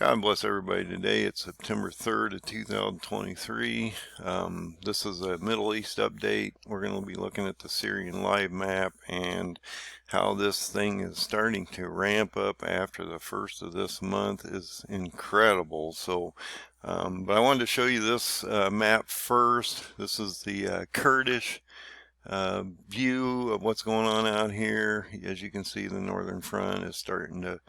God bless everybody today. It's September 3rd of 2023. This is a Middle East update. We're going to be looking at the Syrian live map and how this thing is starting to ramp up after the first of this month is incredible. But I wanted to show you this map first. This is the Kurdish view of what's going on out here. As you can see, the northern front is starting to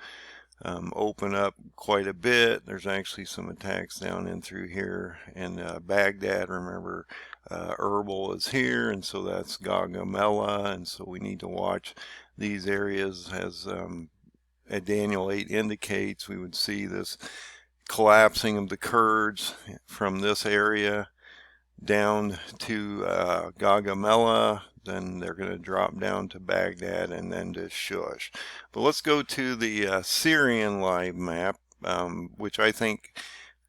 open up quite a bit. There's actually some attacks down in through here, and Baghdad, remember, Erbil is here, and so that's Gaugamela, and so we need to watch these areas. As Daniel 8 indicates, we would see this collapsing of the Kurds from this area down to Gaugamela. Then they're going to drop down to Baghdad and then to Shush. But let's go to the Syrian live map, which I think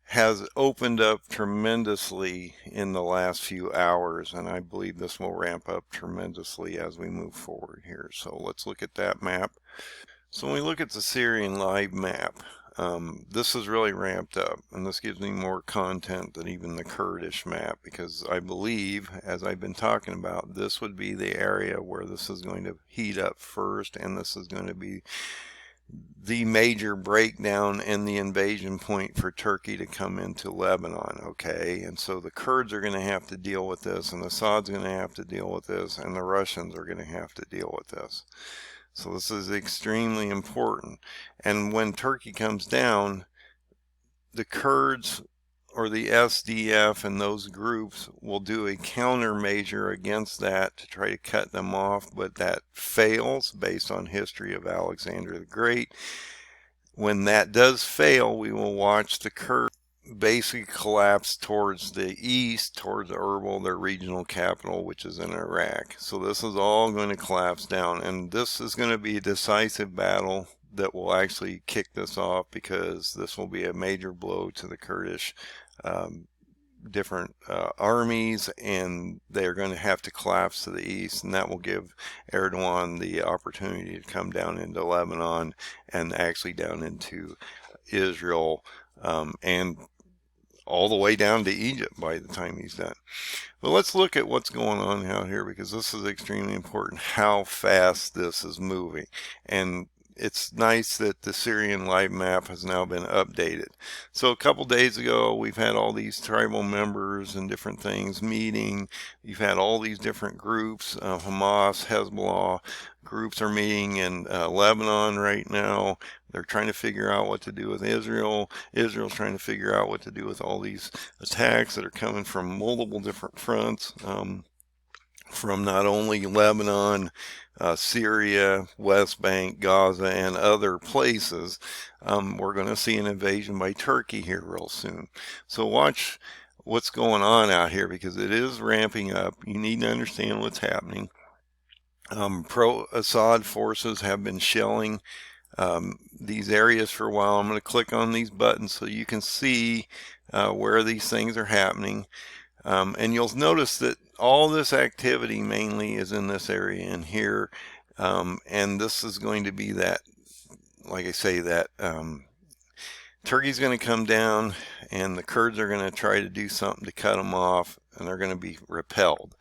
has opened up tremendously in the last few hours, and I believe this will ramp up tremendously as we move forward here. So let's look at that map. So when we look at the Syrian live map, this is really ramped up, and this gives me more content than even the Kurdish map, because I believe, as I've been talking about, this would be the area where this is going to heat up first, and this is going to be the major breakdown and the invasion point for Turkey to come into Lebanon, okay? And so the Kurds are going to have to deal with this, and Assad's going to have to deal with this, and the Russians are going to have to deal with this. So this is extremely important. And when Turkey comes down, the Kurds or the SDF and those groups will do a countermeasure against that to try to cut them off, but that fails based on history of Alexander the Great. When that does fail, we will watch the Kurds basically collapse towards the east, towards Erbil, their regional capital, which is in Iraq. So this is all going to collapse down, and this is going to be a decisive battle that will actually kick this off, because this will be a major blow to the Kurdish different armies, and they're going to have to collapse to the east, and that will give Erdogan the opportunity to come down into Lebanon and actually down into Israel, and all the way down to Egypt by the time he's done. But let's look at what's going on out here, because this is extremely important, how fast this is moving. And it's nice that the Syrian live map has now been updated. So a couple days ago, we've had all these tribal members and different things meeting. You've had all these different groups, Hamas, Hezbollah groups are meeting in Lebanon right now. They're trying to figure out what to do with Israel. Israel's trying to figure out what to do with all these attacks that are coming from multiple different fronts, from not only Lebanon, Syria, West Bank, Gaza, and other places. We're going to see an invasion by Turkey here real soon. So watch what's going on out here, because it is ramping up. You need to understand what's happening. Pro-Assad forces have been shelling these areas for a while. I'm going to click on these buttons so you can see where these things are happening. And you'll notice that all this activity mainly is in this area in here. And this is going to be that, like I say, that Turkey's going to come down, and the Kurds are going to try to do something to cut them off, and they're going to be repelled,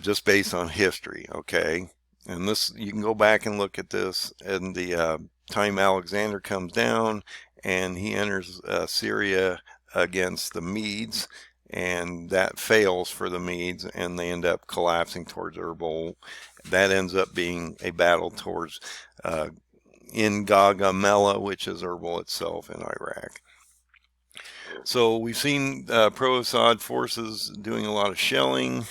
just based on history, okay? And this, you can go back and look at this, and the time Alexander comes down and he enters Syria against the Medes, and that fails for the Medes, and they end up collapsing towards Erbil. That ends up being a battle towards in Gaugamela, which is Erbil itself in Iraq. So we've seen pro-Assad forces doing a lot of shelling.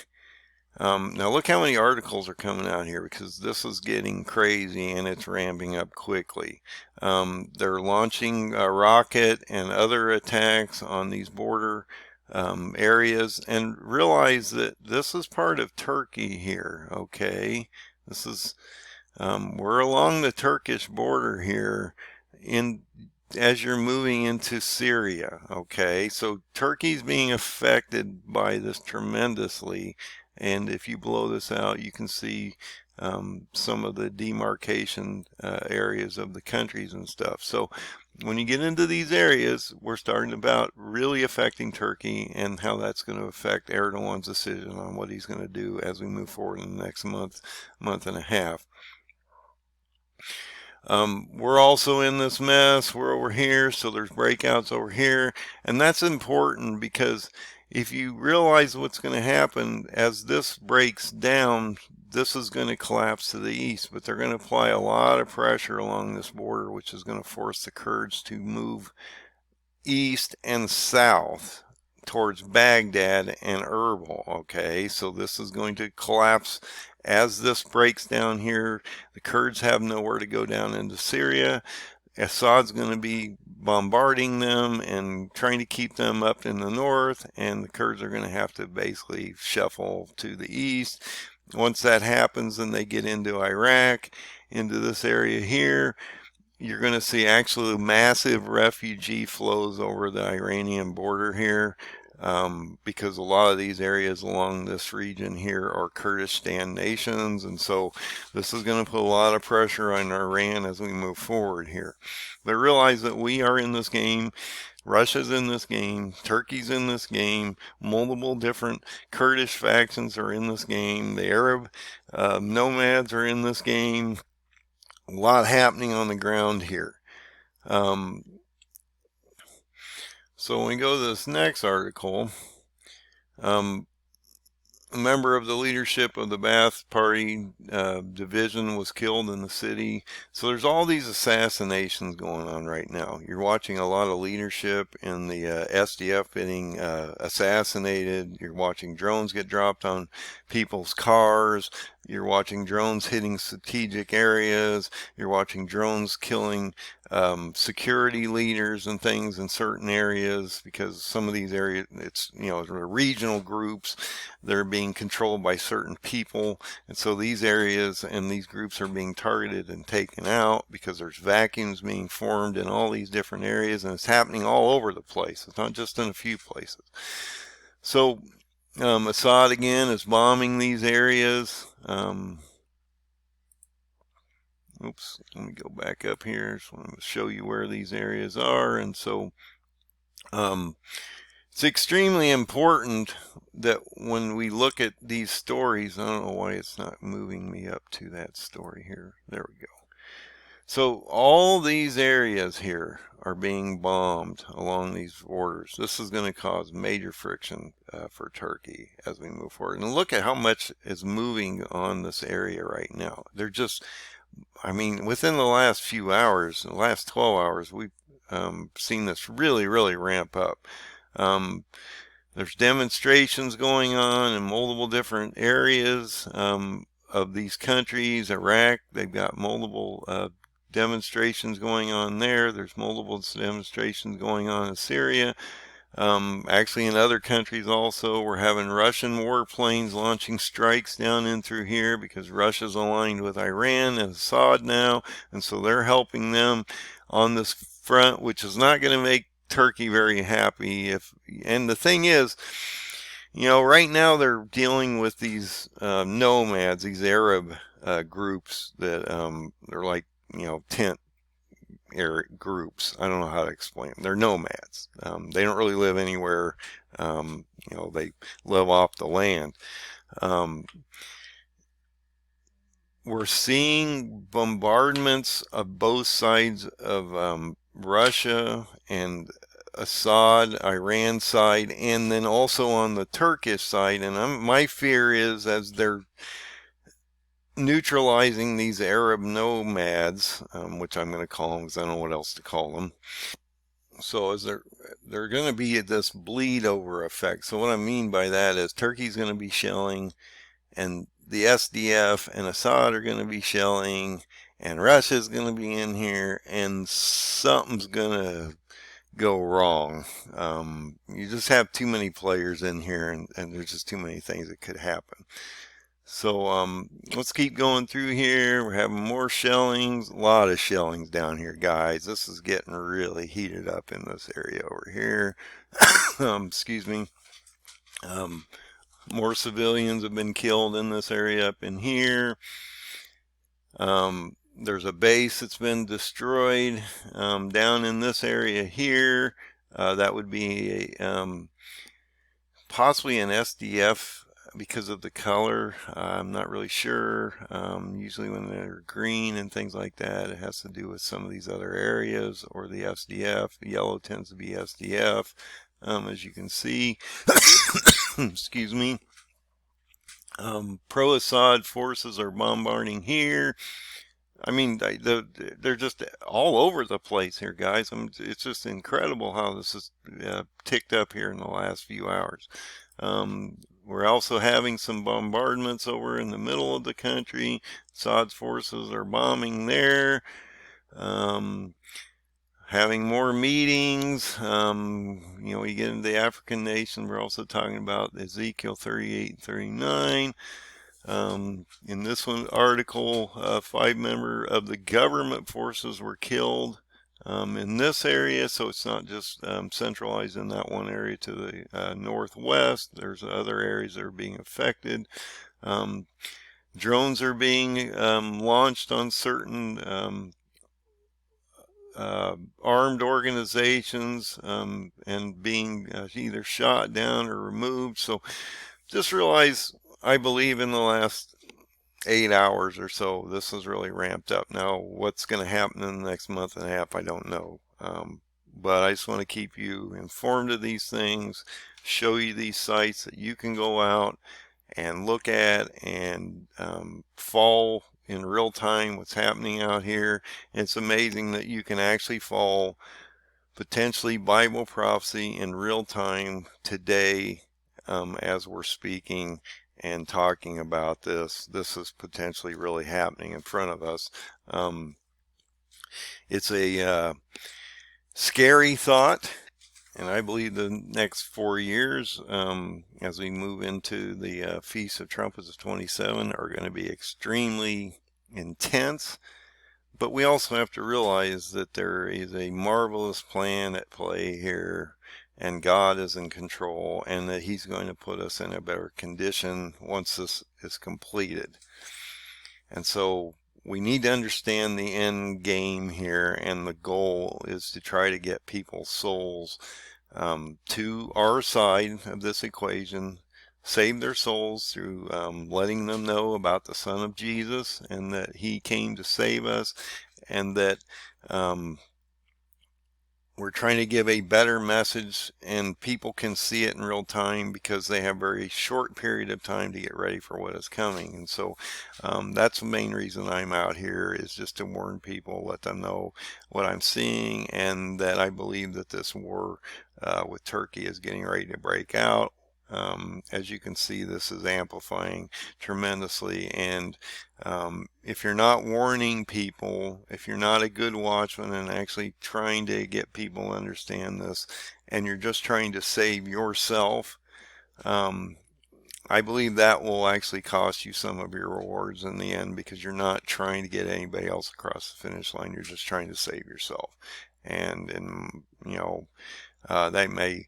Now look how many articles are coming out here, because this is getting crazy and it's ramping up quickly. They're launching rocket and other attacks on these border areas, and realize that this is part of Turkey here, okay? This is, we're along the Turkish border here as you're moving into Syria, okay? So Turkey's being affected by this tremendously. And if you blow this out, you can see some of the demarcation areas of the countries and stuff. So when you get into these areas, we're starting about really affecting Turkey and how that's going to affect Erdogan's decision on what he's going to do as we move forward in the next month and a half. We're also in this mess. We're over here, so there's breakouts over here. And that's important because if you realize what's going to happen as this breaks down, this is going to collapse to the east. But they're going to apply a lot of pressure along this border, which is going to force the Kurds to move east and south towards Baghdad and Erbil. Okay, so this is going to collapse as this breaks down here. The Kurds have nowhere to go down into Syria. Assad's going to be bombarding them and trying to keep them up in the north, and the Kurds are going to have to basically shuffle to the east. Once that happens, then they get into Iraq, into this area here. You're going to see actually massive refugee flows over the Iranian border here, because a lot of these areas along this region here are Kurdistan nations, and so this is going to put a lot of pressure on Iran as we move forward here. But realize that we are in this game. Russia's in this game, Turkey's in this game, multiple different Kurdish factions are in this game, the Arab nomads are in this game. A lot happening on the ground here. So when we go to this next article, a member of the leadership of the Ba'ath Party division was killed in the city. So there's all these assassinations going on right now. You're watching a lot of leadership in the SDF getting assassinated. You're watching drones get dropped on people's cars. You're watching drones hitting strategic areas. You're watching drones killing security leaders and things in certain areas, because some of these areas, it's, regional groups. They're being controlled by certain people, and so these areas and these groups are being targeted and taken out because there's vacuums being formed in all these different areas, and it's happening all over the place. It's not just in a few places. So Assad again is bombing these areas. Oops, let me go back up here. Just want to show you where these areas are. And so it's extremely important that when we look at these stories, I don't know why it's not moving me up to that story here. There we go. So all these areas here are being bombed along these borders. This is going to cause major friction for Turkey as we move forward. And look at how much is moving on this area right now. They're just, within the last few hours, the last 12 hours, we've seen this really, really ramp up. There's demonstrations going on in multiple different areas of these countries. Iraq, they've got multiple demonstrations going on there. There's multiple demonstrations going on in Syria. Actually in other countries also, we're having Russian warplanes launching strikes down in through here because Russia's aligned with Iran and Assad now, and so they're helping them on this front, which is not going to make Turkey very happy. And the thing is, right now they're dealing with these nomads, these Arab groups that they're like, tent groups. I don't know how to explain them. They're nomads. They don't really live anywhere. They live off the land. We're seeing bombardments of both sides of Russia and Assad, Iran side, and then also on the Turkish side. And my fear is, as they're neutralizing these Arab nomads, which I'm going to call them because I don't know what else to call them. So as they're going to be this bleed over effect. So what I mean by that is Turkey's going to be shelling, and the SDF and Assad are going to be shelling, and Russia's going to be in here, and something's going to go wrong. You just have too many players in here, and there's just too many things that could happen. So let's keep going through here. We're having more shellings, a lot of shellings down here, guys. This is getting really heated up in this area over here. Excuse me. More civilians have been killed in this area up in here. There's a base that's been destroyed down in this area here. That would be possibly an SDF because of the color. I'm not really sure. Usually when they're green and things like that, it has to do with some of these other areas or the SDF. Yellow tends to be SDF, as you can see. Excuse me. Pro-Assad forces are bombarding here. I mean, they're just all over the place here, guys. It's just incredible how this has ticked up here in the last few hours. We're also having some bombardments over in the middle of the country. Assad's forces are bombing there. Having more meetings. We get into the African nation. We're also talking about Ezekiel 38 and 39. In this one article, 5 members of the government forces were killed in this area, so it's not just centralized in that one area to the northwest. There's other areas that are being affected. Drones are being launched on certain armed organizations and being either shot down or removed. So just realize, I believe in the last 8 hours or so, this has really ramped up. Now, what's going to happen in the next month and a half, I don't know. But I just want to keep you informed of these things, show you these sites that you can go out and look at and follow in real time what's happening out here. It's amazing that you can actually follow potentially Bible prophecy in real time today as we're speaking and talking about this. This is potentially really happening in front of us. It's a scary thought, and I believe the next 4 years, as we move into the Feast of Trumpets of 27, are going to be extremely intense. But we also have to realize that there is a marvelous plan at play here, and God is in control, and that He's going to put us in a better condition once this is completed. And so we need to understand the end game here, and the goal is to try to get people's souls to our side of this equation, save their souls through letting them know about the Son of Jesus and that He came to save us, and that we're trying to give a better message, and people can see it in real time because they have a very short period of time to get ready for what is coming. And so that's the main reason I'm out here, is just to warn people, let them know what I'm seeing, and that I believe that this war with Turkey is getting ready to break out. As you can see, this is amplifying tremendously, and if you're not warning people, if you're not a good watchman and actually trying to get people to understand this, and you're just trying to save yourself, I believe that will actually cost you some of your rewards in the end, because you're not trying to get anybody else across the finish line. You're just trying to save yourself. And that may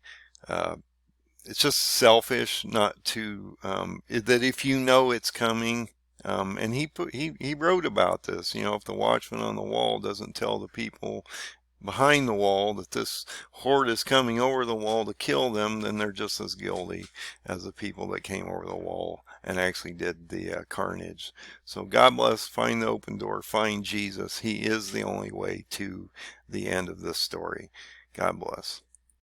it's just selfish not to that if you know it's coming, and he wrote about this, if the watchman on the wall doesn't tell the people behind the wall that this horde is coming over the wall to kill them, then they're just as guilty as the people that came over the wall and actually did the carnage. So God bless. Find the open door. Find Jesus. He is the only way to the end of this story. God bless.